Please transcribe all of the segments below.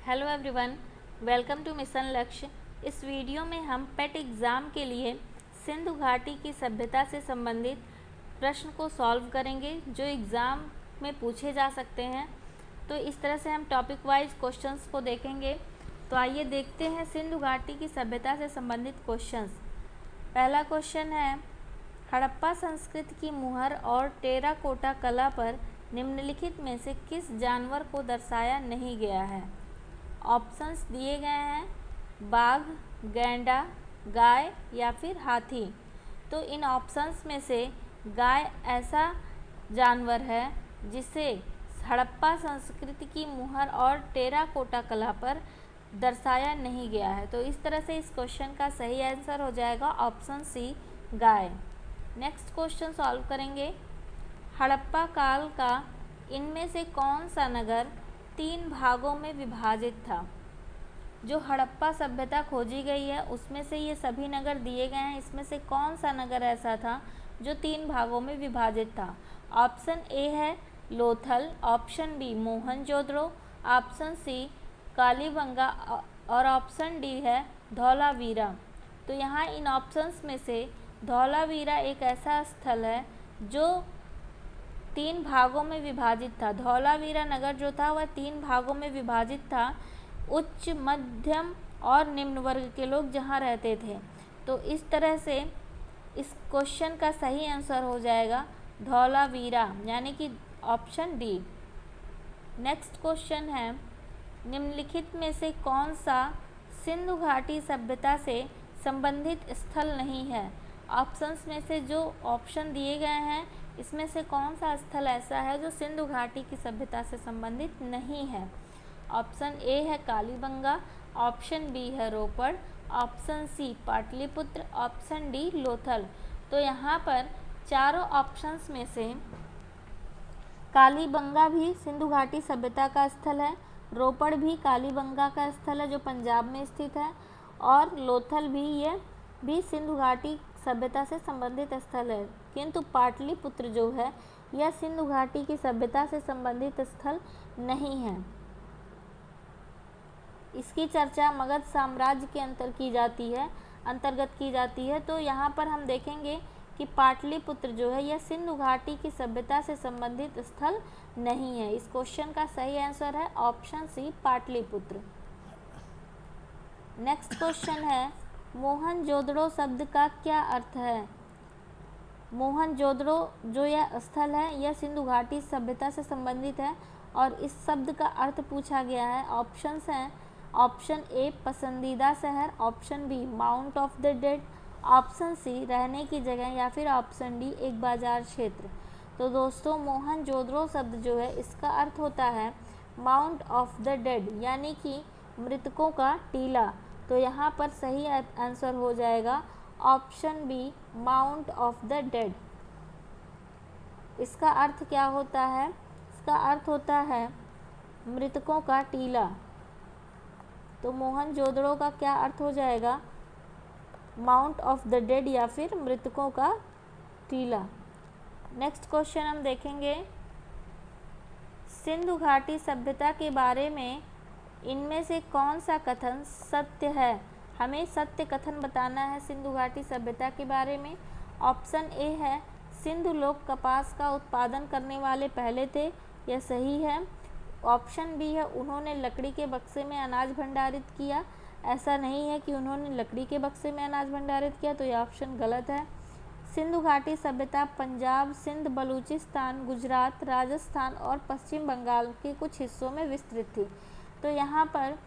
Hello everyone, welcome to mission Lakshya. इस video में हम पेट एग्ज़ाम के लिए सिंधु घाटी की सभ्यता से संबंधित प्रश्न को सॉल्व करेंगे जो एग्ज़ाम में पूछे जा सकते हैं। तो इस तरह से हम टॉपिक वाइज क्वेश्चंस को देखेंगे। तो आइए देखते हैं सिंधु घाटी की सभ्यता से संबंधित क्वेश्चंस। पहला क्वेश्चन है, हड़प्पा संस्कृति की मुहर और टेराकोटा कला पर निम्नलिखित में से किस जानवर को दर्शाया नहीं गया है। ऑप्शंस दिए गए हैं, बाघ, गैंडा, गाय या फिर हाथी। तो इन ऑप्शंस में से गाय ऐसा जानवर है जिसे हड़प्पा संस्कृति की मुहर और टेराकोटा कला पर दर्शाया नहीं गया है। तो इस तरह से इस क्वेश्चन का सही आंसर हो जाएगा ऑप्शन सी, गाय। नेक्स्ट क्वेश्चन सॉल्व करेंगे। हड़प्पा काल का इनमें से कौन सा नगर 3 भागों में विभाजित था। जो हड़प्पा सभ्यता खोजी गई है उसमें से ये सभी नगर दिए गए हैं। इसमें से कौन सा नगर ऐसा था जो 3 भागों में विभाजित था। ऑप्शन ए है Lothal, option B Mohenjodaro, option C Kalibangan और ऑप्शन डी है धौलावीरा। तो यहाँ इन ऑप्शंस में से धौलावीरा एक ऐसा स्थल है जो 3 भागों में विभाजित था। धौलावीरा नगर जो था वह 3 भागों में विभाजित था। उच्च, मध्यम और निम्न वर्ग के लोग जहाँ रहते थे। तो इस तरह से इस क्वेश्चन का सही आंसर हो जाएगा धौलावीरा, यानी कि ऑप्शन डी। नेक्स्ट क्वेश्चन है, निम्नलिखित में से कौन सा सिंधु घाटी सभ्यता से संबंधित स्थल नहीं है। ऑप्शंस में से जो ऑप्शन दिए गए हैं इसमें से कौन सा स्थल ऐसा है जो सिंधु घाटी की सभ्यता से संबंधित नहीं है। ऑप्शन ए है कालीबंगा, ऑप्शन बी है Ropar, option C Pataliputra, option D Lothal. तो यहाँ पर चारों ऑप्शंस में से कालीबंगा भी सिंधु घाटी सभ्यता का स्थल है, रोपड़ भी कालीबंगा का स्थल है जो पंजाब में स्थित है, और लोथल भी ये भी सिंधु घाटी सभ्यता से संबंधित स्थल है। किंतु पाटलिपुत्र जो है यह सिंधु घाटी की सभ्यता से संबंधित स्थल नहीं है। इसकी चर्चा मगध साम्राज्य के अंतर्गत की जाती है। तो यहाँ पर हम देखेंगे कि पाटलिपुत्र जो है यह सिंधु घाटी की सभ्यता से संबंधित स्थल नहीं है। इस क्वेश्चन का सही आंसर है option C, Pataliputra. Next question है, मोहनजोदड़ो शब्द का क्या अर्थ है। मोहनजोदड़ो जो यह स्थल है यह सिंधु घाटी सभ्यता से संबंधित है और इस शब्द का अर्थ पूछा गया है। ऑप्शंस हैं, ऑप्शन ए पसंदीदा शहर, option B mount of the dead, option C रहने की जगह या फिर ऑप्शन डी एक बाजार क्षेत्र। तो दोस्तों मोहनजोदड़ो शब्द जो है इसका अर्थ होता है माउंट ऑफ द डेड, यानी कि मृतकों का टीला। तो यहाँ पर सही आंसर हो जाएगा option B, mount of the dead. इसका अर्थ क्या होता है? इसका अर्थ होता है मृतकों का टीला। तो मोहनजोदड़ो का क्या अर्थ हो जाएगा? माउंट ऑफ द डेड या फिर मृतकों का टीला। नेक्स्ट क्वेश्चन हम देखेंगे, सिंधु घाटी सभ्यता के बारे में इनमें से कौन सा कथन सत्य है। हमें सत्य कथन बताना है सिंधु घाटी सभ्यता के बारे में। ऑप्शन ए है सिंधु लोग कपास का उत्पादन करने वाले पहले थे, यह सही है। ऑप्शन बी है उन्होंने लकड़ी के बक्से में अनाज भंडारित किया, ऐसा नहीं है कि उन्होंने लकड़ी के बक्से में अनाज भंडारित किया, तो यह ऑप्शन गलत है। सिंधु घाटी सभ्यता पंजाब, सिंध, बलूचिस्तान, गुजरात, राजस्थान और पश्चिम बंगाल के कुछ हिस्सों में विस्तृत थी। तो यहाँ पर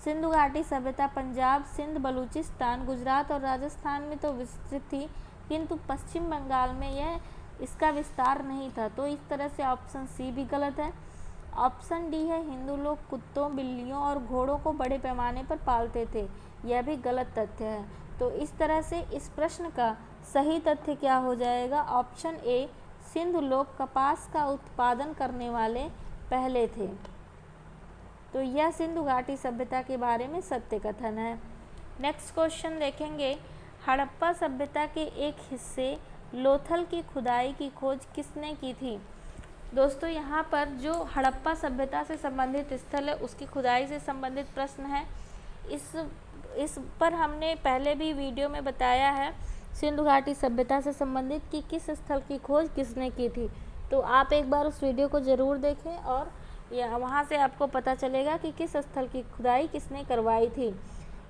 सिंधु घाटी सभ्यता पंजाब, सिंध, बलूचिस्तान, गुजरात और राजस्थान में तो विस्तृत थी, किंतु पश्चिम बंगाल में यह इसका विस्तार नहीं था। तो इस तरह से ऑप्शन सी भी गलत है। ऑप्शन डी है हिंदू लोग कुत्तों, बिल्लियों और घोड़ों को बड़े पैमाने पर पालते थे, यह भी गलत तथ्य है। तो इस तरह से इस प्रश्न का सही तथ्य क्या हो जाएगा? ऑप्शन ए, सिंधु लोग कपास का उत्पादन करने वाले पहले थे। तो यह सिंधु घाटी सभ्यता के बारे में सत्य कथन है। नेक्स्ट क्वेश्चन देखेंगे, हड़प्पा सभ्यता के एक हिस्से लोथल की खुदाई की खोज किसने की थी। दोस्तों यहाँ पर जो हड़प्पा सभ्यता से संबंधित स्थल है उसकी खुदाई से संबंधित प्रश्न है। इस पर हमने पहले भी वीडियो में बताया है सिंधु घाटी सभ्यता से संबंधित कि किस स्थल की खोज किसने की थी। तो आप एक बार उस वीडियो को ज़रूर देखें और वहाँ से आपको पता चलेगा कि किस स्थल की खुदाई किसने करवाई थी।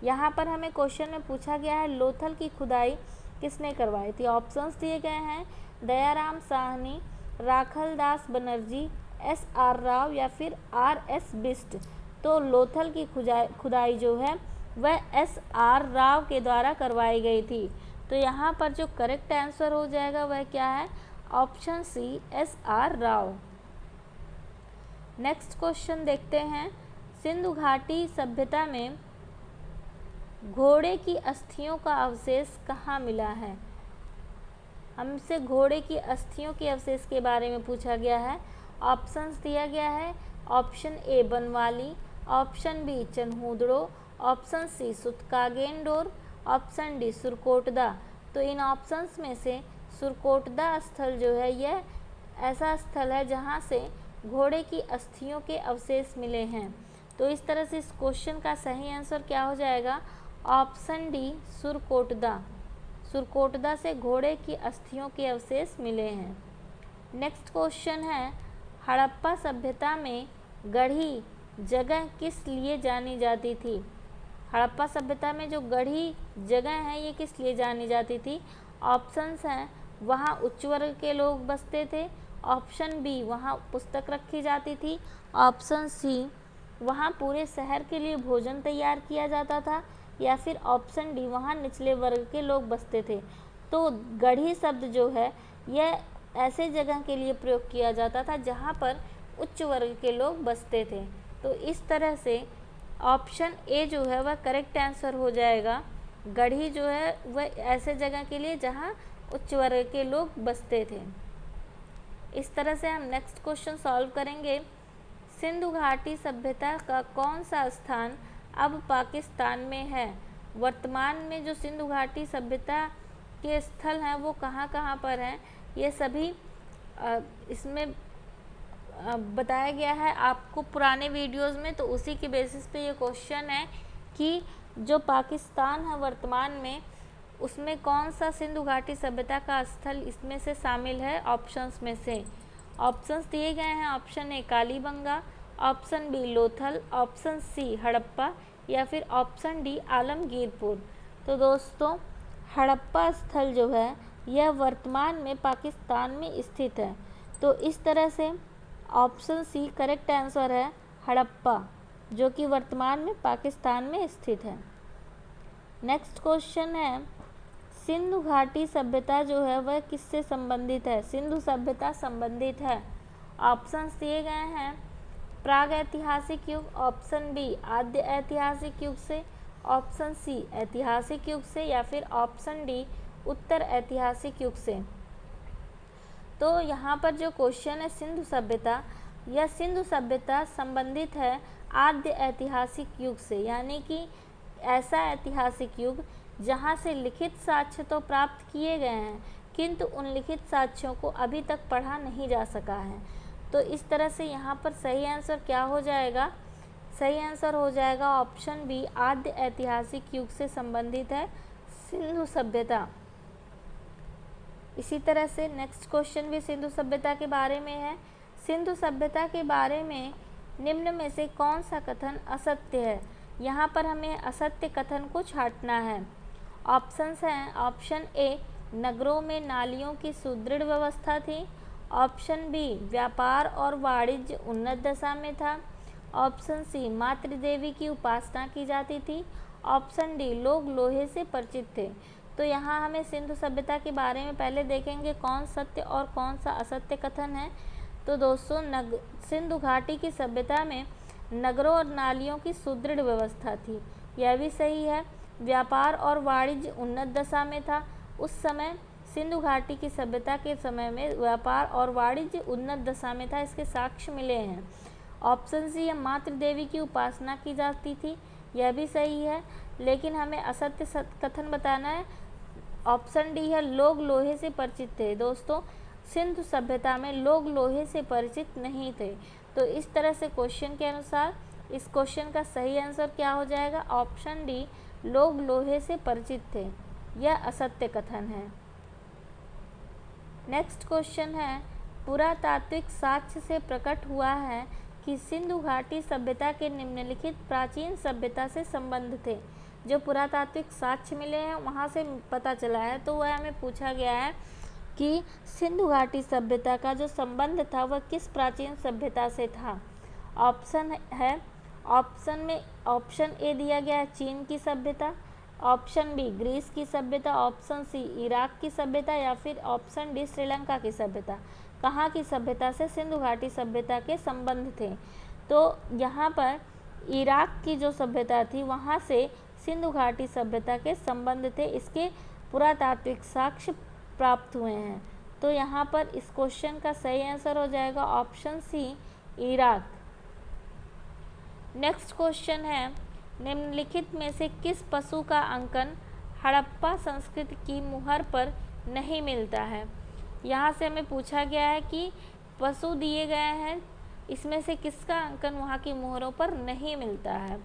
यहाँ पर हमें क्वेश्चन में पूछा गया है लोथल की खुदाई किसने करवाई थी। ऑप्शंस दिए गए हैं दयाराम साहनी, राखल दास बनर्जी, SR राव या फिर RS बिष्ट। तो लोथल की खुदाई जो है वह SR राव के द्वारा करवाई गई थी। तो यहाँ पर जो करेक्ट आंसर हो जाएगा वह क्या है, option C SR Rao. Next question देखते हैं, सिंधु घाटी सभ्यता में घोड़े की अस्थियों का अवशेष कहाँ मिला है। हमसे घोड़े की अस्थियों के अवशेष के बारे में पूछा गया है। ऑप्शंस दिया गया है, option A Banawali, option B Chanhudaro, option C Sutkagendor, option D Surkotada. तो इन ऑप्शंस में से सुरकोटदा स्थल जो है यह ऐसा स्थल है जहाँ से घोड़े की अस्थियों के अवशेष मिले हैं। तो इस तरह से इस क्वेश्चन का सही आंसर क्या हो जाएगा, ऑप्शन डी सुरकोटदा। सुरकोटदा से घोड़े की अस्थियों के अवशेष मिले हैं। नेक्स्ट क्वेश्चन है, हड़प्पा सभ्यता में गढ़ी जगह किस लिए जानी जाती थी। हड़प्पा सभ्यता में जो गढ़ी जगह है ये किस लिए जानी जाती थी। ऑप्शंस हैं, वहाँ उच्च वर्ग के लोग बसते थे, ऑप्शन बी वहाँ पुस्तक रखी जाती थी, ऑप्शन सी वहाँ पूरे शहर के लिए भोजन तैयार किया जाता था, या फिर ऑप्शन डी वहाँ निचले वर्ग के लोग बसते थे। तो गढ़ी शब्द जो है यह ऐसे जगह के लिए प्रयोग किया जाता था जहाँ पर उच्च वर्ग के लोग बसते थे। तो इस तरह से ऑप्शन ए जो है वह करेक्ट आंसर हो जाएगा। गढ़ी जो है वह ऐसे जगह के लिए जहाँ उच्च वर्ग के लोग बसते थे। इस तरह से हम नेक्स्ट क्वेश्चन सॉल्व करेंगे। सिंधु घाटी सभ्यता का कौन सा स्थान अब पाकिस्तान में है। वर्तमान में जो सिंधु घाटी सभ्यता के स्थल हैं वो कहाँ कहाँ पर हैं, ये सभी इसमें बताया गया है आपको पुराने वीडियोस में। तो उसी के बेसिस पे ये क्वेश्चन है कि जो पाकिस्तान है वर्तमान में उसमें कौन सा सिंधु घाटी सभ्यता का स्थल इसमें से शामिल है। ऑप्शंस में से ऑप्शंस दिए गए हैं, option A Kalibangan, option B Lothal, option C Harappa या फिर ऑप्शन डी आलमगीरपुर। तो दोस्तों हड़प्पा स्थल जो है यह वर्तमान में पाकिस्तान में स्थित है। तो इस तरह से ऑप्शन सी करेक्ट आंसर है हड़प्पा, जो कि वर्तमान में पाकिस्तान में स्थित है। नेक्स्ट क्वेश्चन है, सिंधु घाटी सभ्यता जो है वह किससे संबंधित है। सिंधु सभ्यता संबंधित है। ऑप्शंस दिए गए हैं, प्राग ऐतिहासिक युग, ऑप्शन बी आद्य ऐतिहासिक युग से, ऑप्शन सी ऐतिहासिक युग से या फिर ऑप्शन डी उत्तर ऐतिहासिक युग से। तो यहाँ पर जो क्वेश्चन है सिंधु सभ्यता, यह सिंधु सभ्यता संबंधित है आद्य ऐतिहासिक युग से, यानी कि ऐसा ऐतिहासिक युग जहाँ से लिखित साक्ष्य तो प्राप्त किए गए हैं किंतु उन लिखित साक्ष्यों को अभी तक पढ़ा नहीं जा सका है। तो इस तरह से यहाँ पर सही आंसर क्या हो जाएगा, सही आंसर हो जाएगा ऑप्शन बी आद्य ऐतिहासिक युग से संबंधित है सिंधु सभ्यता। इसी तरह से नेक्स्ट क्वेश्चन भी सिंधु सभ्यता के बारे में है। सिंधु सभ्यता के बारे में निम्न में से कौन सा कथन असत्य है। यहाँ पर हमें असत्य कथन को छांटना है। ऑप्शंस हैं, ऑप्शन ए नगरों में नालियों की सुदृढ़ व्यवस्था थी, ऑप्शन बी व्यापार और वाणिज्य उन्नत दशा में था, ऑप्शन सी मातृदेवी की उपासना की जाती थी, ऑप्शन डी लोग लोहे से परिचित थे। तो यहाँ हमें सिंधु सभ्यता के बारे में पहले देखेंगे कौन सत्य और कौन सा असत्य कथन है। तो दोस्तों सिंधु घाटी की सभ्यता में नगरों और नालियों की सुदृढ़ व्यवस्था थी, यह भी सही है। व्यापार और वाणिज्य उन्नत दशा में था। उस समय सिंधु घाटी की सभ्यता के समय में व्यापार और वाणिज्य उन्नत दशा में था, इसके साक्ष्य मिले हैं। ऑप्शन सी है मातृ देवी की उपासना की जाती थी, यह भी सही है, लेकिन हमें असत्य कथन बताना है। ऑप्शन डी है लोग लोहे से परिचित थे। दोस्तों सिंधु सभ्यता में लोग लोहे से परिचित नहीं थे। तो इस तरह से क्वेश्चन के अनुसार इस क्वेश्चन का सही आंसर क्या हो जाएगा? ऑप्शन डी, लोग लोहे से परिचित थे। यह असत्य कथन है। नेक्स्ट क्वेश्चन है, पुरातात्विक साक्ष्य से प्रकट हुआ है कि सिंधु घाटी सभ्यता के निम्नलिखित प्राचीन सभ्यता से संबंध थे। जो पुरातात्विक साक्ष्य मिले हैं वहाँ से पता चला है, तो वह हमें पूछा गया है कि सिंधु घाटी सभ्यता का जो संबंध था वह किस प्राचीन सभ्यता से था। ऑप्शन है, ऑप्शन ए दिया गया है चीन की सभ्यता, ऑप्शन बी ग्रीस की सभ्यता, ऑप्शन सी इराक की सभ्यता या फिर ऑप्शन डी श्रीलंका की सभ्यता। कहाँ की सभ्यता से सिंधु घाटी सभ्यता के संबंध थे? तो यहाँ पर इराक की जो सभ्यता थी वहाँ से सिंधु घाटी सभ्यता के संबंध थे। इसके पुरातात्विक साक्ष्य प्राप्त हुए हैं। तो यहाँ पर इस क्वेश्चन का सही आंसर हो जाएगा option C, Iraq. Next question है, निम्नलिखित में से किस पशु का अंकन हड़प्पा संस्कृति की मुहर पर नहीं मिलता है? यहाँ से हमें पूछा गया है कि पशु दिए गए हैं, इसमें से किसका अंकन वहाँ की मुहरों पर नहीं मिलता है?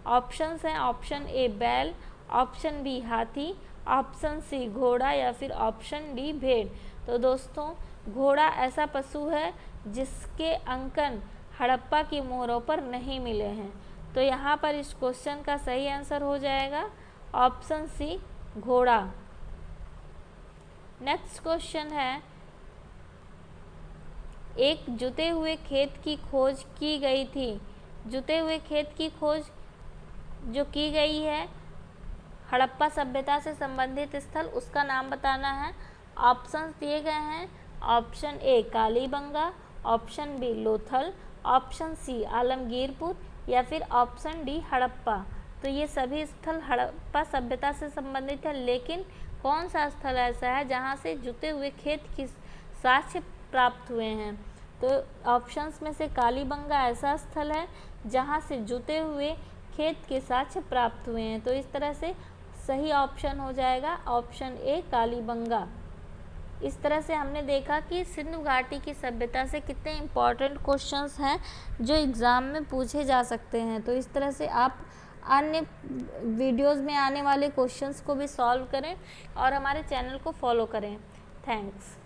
ऑप्शंस हैं, ऑप्शन ए बैल, ऑप्शन बी हाथी, ऑप्शन सी घोड़ा या फिर ऑप्शन डी भेड़। तो दोस्तों, घोड़ा ऐसा पशु है जिसके अंकन हड़प्पा की मोहरों पर नहीं मिले हैं। तो यहाँ पर इस क्वेश्चन का सही आंसर हो जाएगा ऑप्शन सी, घोड़ा। नेक्स्ट क्वेश्चन है, एक जुते हुए खेत की खोज की गई थी। जुते हुए खेत की खोज जो की गई है हड़प्पा सभ्यता से संबंधित स्थल, उसका नाम बताना है। ऑप्शन दिए गए हैं, option A Kalibangan, option B Lothal, option C Alamgirpur या फिर ऑप्शन डी हड़प्पा। तो ये सभी स्थल हड़प्पा सभ्यता से संबंधित है, लेकिन कौन सा स्थल ऐसा है जहाँ से जुते हुए खेत की साक्ष्य प्राप्त हुए हैं? तो ऑप्शंस में से कालीबंगा ऐसा स्थल है जहाँ से जुते हुए खेत के साक्ष्य प्राप्त हुए हैं। तो इस तरह से सही ऑप्शन हो जाएगा ऑप्शन ए, कालीबंगा। इस तरह से हमने देखा कि सिंधु घाटी की सभ्यता से कितने इम्पॉर्टेंट क्वेश्चंस हैं जो एग्ज़ाम में पूछे जा सकते हैं। तो इस तरह से आप अन्य वीडियोस में आने वाले क्वेश्चंस को भी सॉल्व करें और हमारे चैनल को फॉलो करें। थैंक्स।